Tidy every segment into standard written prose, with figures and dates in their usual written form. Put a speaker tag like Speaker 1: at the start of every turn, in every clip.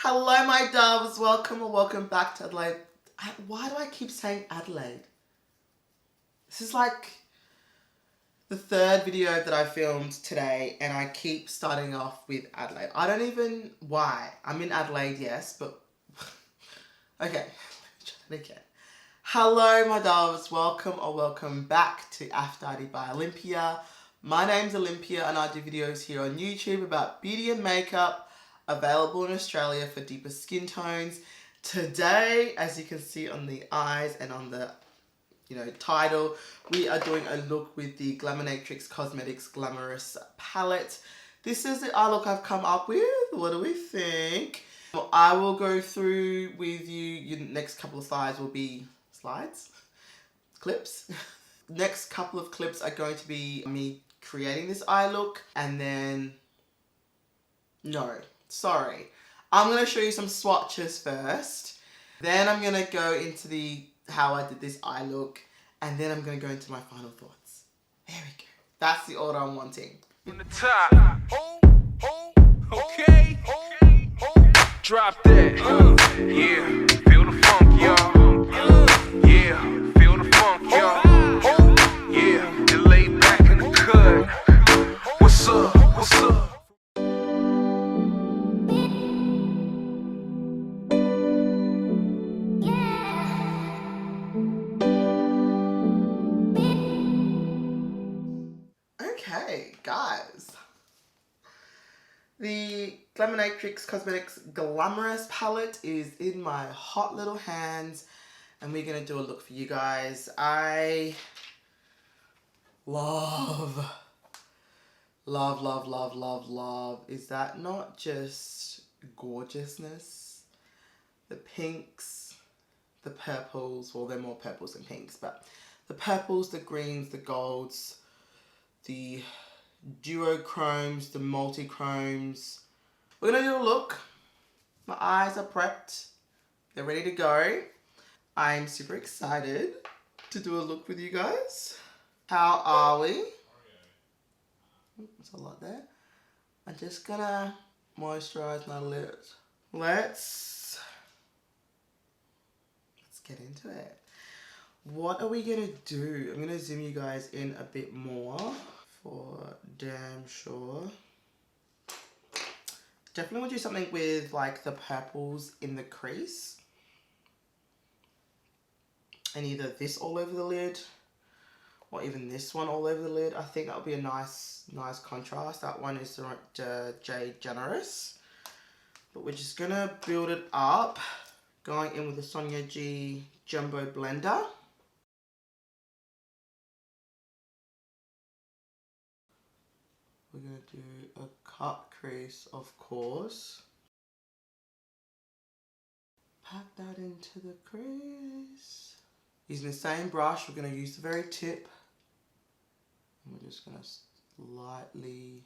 Speaker 1: Hello my doves, welcome or welcome back to Adelaide. Why do I keep saying Adelaide? This is like the third video that I filmed today and I keep starting off with Adelaide. I don't even why. I'm in Adelaide, yes, but okay, let me try that again. Hello my doves, welcome or welcome back to Aphrodite by Olympia. My name's Olympia and I do videos here on YouTube about beauty and makeup, available in Australia for deeper skin tones. Today, as you can see on the eyes and on the title, we are doing a look with the Glaminatrix Cosmetics Glamorous palette. This is the eye look I've come up with. What do we think? I will go through with you. Your next couple of slides will be clips. Next couple of clips are going to be me creating this eye look, and then I'm going to show you some swatches first. Then I'm going to go into how I did this eye look. And then I'm going to go into my final thoughts. There we go. That's the order I'm wanting.
Speaker 2: On the top. Okay. Drop that. Yeah. Feel the funk, y'all. Yeah. Feel the funk, y'all. Yeah. And lay back in the cut. What's up? What's up?
Speaker 1: Okay, guys. The Glaminatrix Cosmetics Glamorous palette is in my hot little hands and we're going to do a look for you guys. I love. Is that not just gorgeousness? The pinks, the purples, well they're more purples than pinks, but the purples, the greens, the golds, the duochromes, the multi-chromes. We're going to do a look. My eyes are prepped. They're ready to go. I'm super excited to do a look with you guys. How are we? There's a lot there. I'm just going to moisturize my lips. Let's get into it. What are we going to do? I'm going to zoom you guys in a bit more for damn sure. Definitely want to do something with like the purples in the crease. And either this all over the lid or even this one all over the lid. I think that would be a nice contrast. That one is Jade Generous. But we're just going to build it up. Going in with the Sonia G Jumbo Blender. We're going to do a cut crease, of course. Pat that into the crease. Using the same brush, we're going to use the very tip. And we're just going to lightly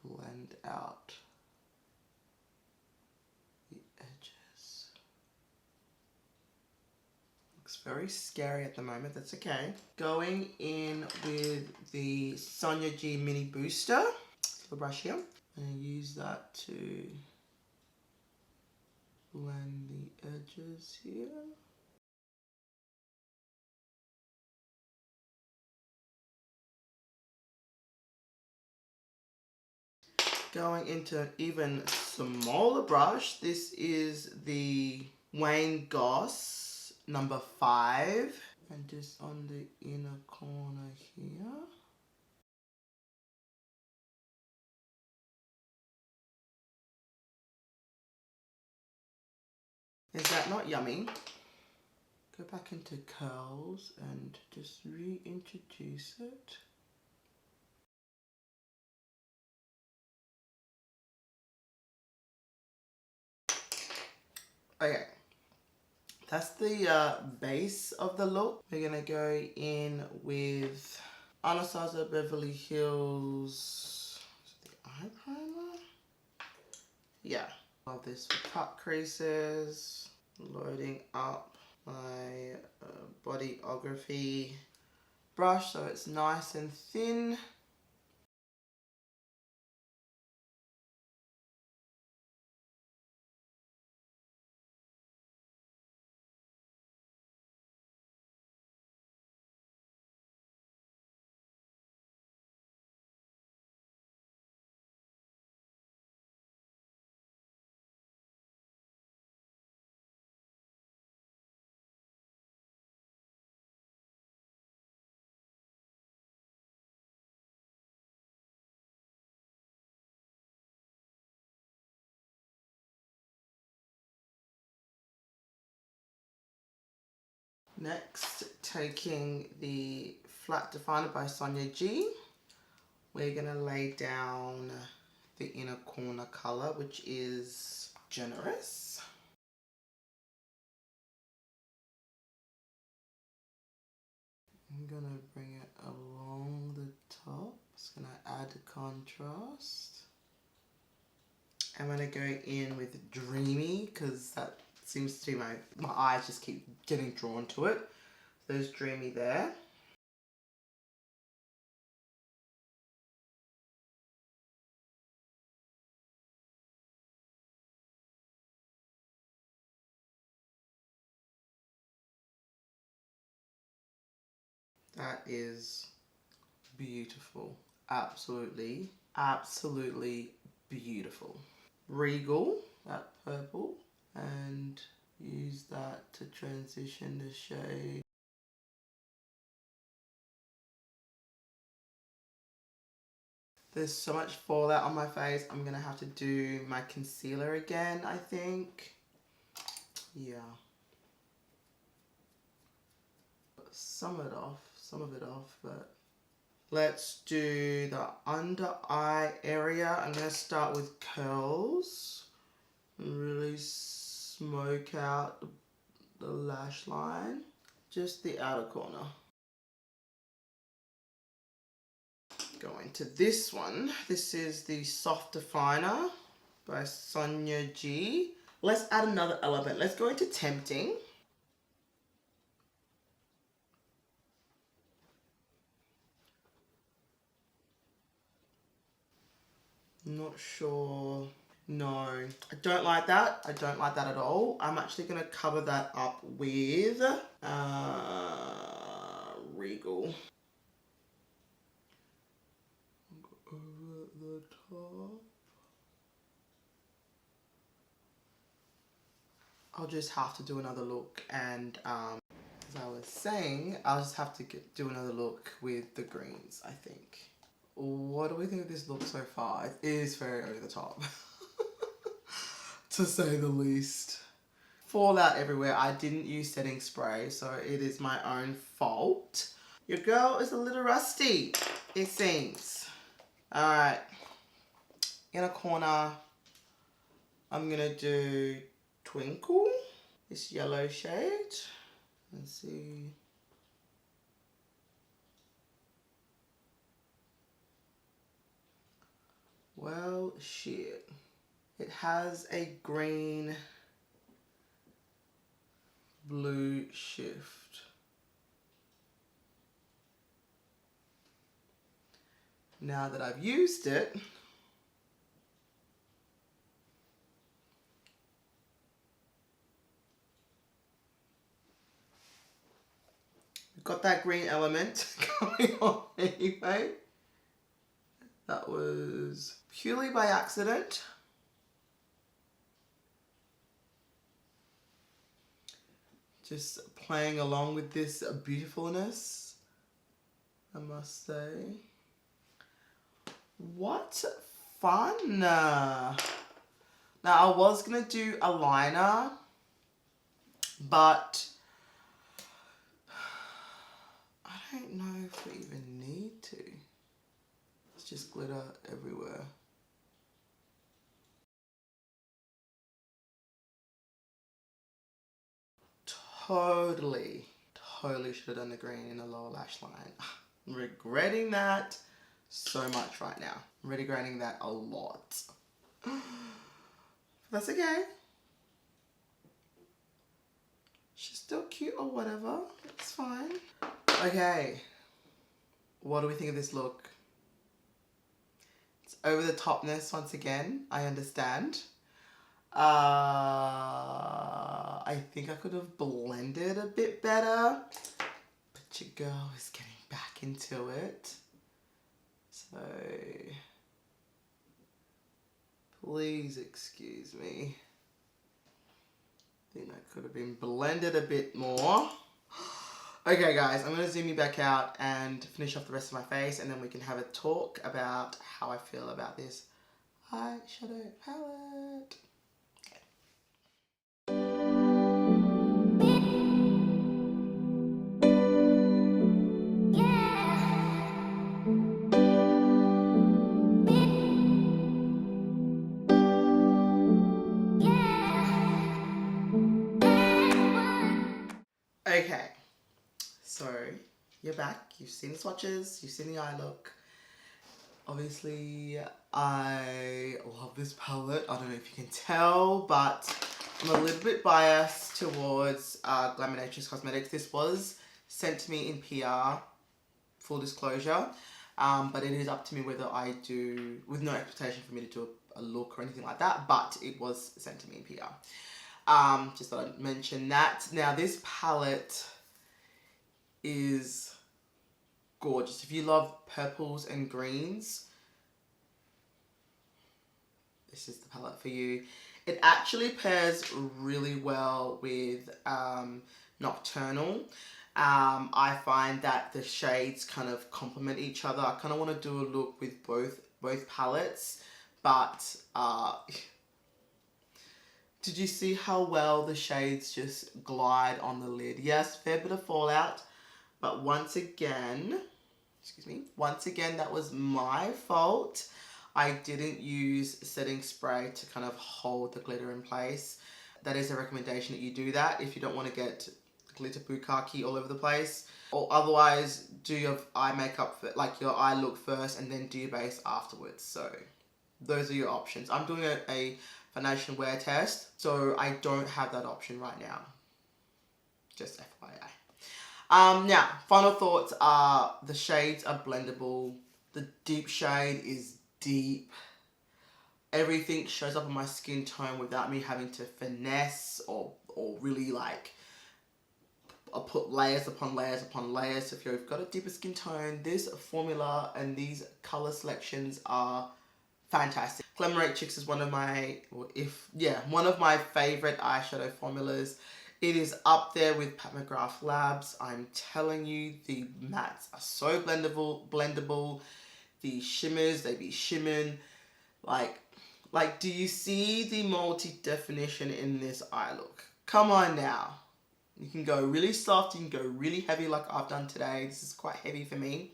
Speaker 1: blend out the edges. Looks very scary at the moment, that's okay. Going in with the Sonia G Mini Booster, the brush here, and use that to blend the edges here. Going into an even smaller brush, this is the Wayne Goss number 5, and just on the inner corner here. Is that not yummy? Go back into curls and just reintroduce it. Okay, that's the base of the look. We're gonna go in with Anastasia Beverly Hills, the eye primer? Yeah, love this for cut creases. Loading up my bodyography brush so it's nice and thin. Next, taking the Flat Definer by Sonia G, we're going to lay down the inner corner colour, which is Generous. I'm going to bring it along the top. It's going to add contrast. I'm going to go in with Dreamy because that seems to be my eyes just keep getting drawn to it. So there's Dreamy there. That is beautiful. Absolutely, absolutely beautiful. Regal, that purple, and use that to transition the shade. There's so much fallout on my face. I'm gonna have to do my concealer again, I think. Yeah. Some of it off, but let's do the under eye area. I'm gonna start with curls and really smoke out the lash line, just the outer corner. Going to this one. This is the Soft Definer by Sonia G. Let's add another element. Let's go into Tempting. Not sure. No, I don't like that. I don't like that at all. I'm actually going to cover that up with Regal. Over the top. I'll just have to do another look, and as I was saying, I'll just have to do another look with the greens, I think. What do we think of this look so far? It is very over the top, to say the least. Fallout everywhere. I didn't use setting spray, so it is my own fault. Your girl is a little rusty, it seems. Alright, inner corner, I'm gonna do Twinkle, this yellow shade. Let's see. Well, shit. It has a green blue shift. Now that I've used it, we've got that green element going on anyway. That was purely by accident. Just playing along with this beautifulness, I must say. What fun! Now I was gonna do a liner, but I don't know if we even need to. It's just glitter everywhere. Totally should have done the green in the lower lash line. I'm regretting that so much right now. I'm regretting that a lot. That's okay. She's still cute or whatever. It's fine. Okay. What do we think of this look? It's over the topness once again. I understand. I think I could have blended a bit better, but your girl is getting back into it. So, please excuse me. I think that could have been blended a bit more. Okay guys, I'm going to zoom you back out and finish off the rest of my face, and then we can have a talk about how I feel about this eyeshadow palette. Okay, so you're back. You've seen the swatches, you've seen the eye look. Obviously, I love this palette. I don't know if you can tell, but I'm a little bit biased towards Glaminatrix Cosmetics. This was sent to me in PR, full disclosure, but it is up to me whether I do, with no expectation for me to do a look or anything like that, but it was sent to me in PR. Just thought I'd mention that. Now, this palette is gorgeous. If you love purples and greens, this is the palette for you. It actually pairs really well with Nocturnal. I find that the shades kind of complement each other. I kind of want to do a look with both palettes, but did you see how well the shades just glide on the lid? Yes, fair bit of fallout, but once again, that was my fault. I didn't use setting spray to kind of hold the glitter in place. That is a recommendation that you do that if you don't want to get glitter bukkake all over the place. Or otherwise, do your eye makeup, like your eye look first, and then do your base afterwards. So those are your options. I'm doing a foundation wear test, so I don't have that option right now. Just FYI. Now, final thoughts are the shades are blendable. The deep shade is deep. Everything shows up on my skin tone without me having to finesse or really like put layers upon layers upon layers. So if you've got a deeper skin tone, this formula and these color selections are fantastic. Glaminatrix is one of my favorite eyeshadow formulas. It is up there with McGrath Labs. I'm telling you, the mattes are so blendable. The shimmers, they be shimming. Like, do you see the multi-definition in this eye look? Come on now. You can go really soft, you can go really heavy like I've done today. This is quite heavy for me.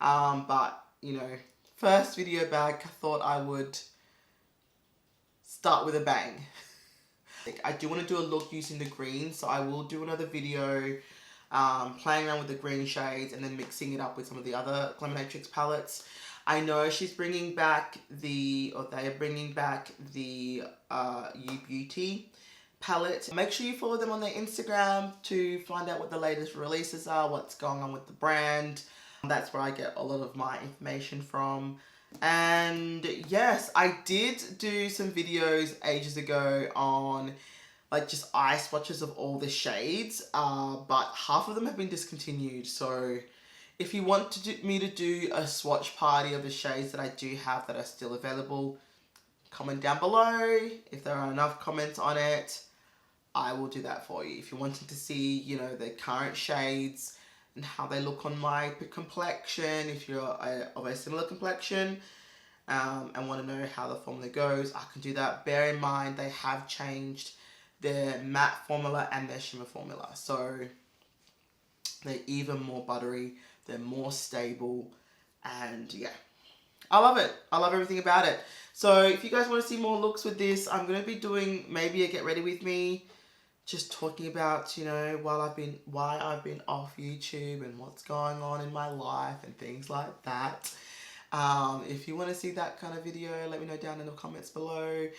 Speaker 1: But, you know, first video back, I thought I would start with a bang. I do want to do a look using the green, so I will do another video playing around with the green shades and then mixing it up with some of the other Glaminatrix palettes. I know she's bringing back they are bringing back the You Beauty palette. Make sure you follow them on their Instagram to find out what the latest releases are, what's going on with the brand. That's where I get a lot of my information from. And yes, I did do some videos ages ago on like just eye swatches of all the shades, but half of them have been discontinued. So if you want me to do a swatch party of the shades that I do have that are still available, comment down below. If there are enough comments on it, I will do that for you. If you're wanting to see, you know, the current shades and how they look on my complexion, if you're of a similar complexion and want to know how the formula goes, I can do that. Bear in mind, they have changed their matte formula and their shimmer formula. So they're even more buttery, they're more stable, and yeah. I love it. I love everything about it. So if you guys want to see more looks with this, I'm going to be doing maybe a get ready with me, just talking about, you know, why I've been off YouTube and what's going on in my life and things like that. If you want to see that kind of video, let me know down in the comments below. There's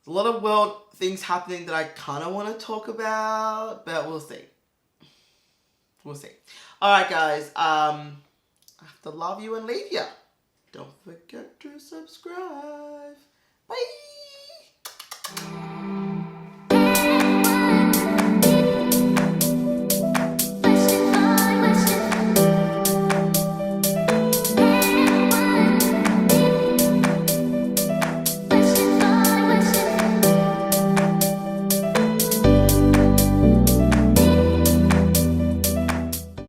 Speaker 1: a lot of world things happening that I kind of want to talk about, but we'll see. We'll see. Alright guys, I have to love you and leave you. Don't forget to subscribe. Bye.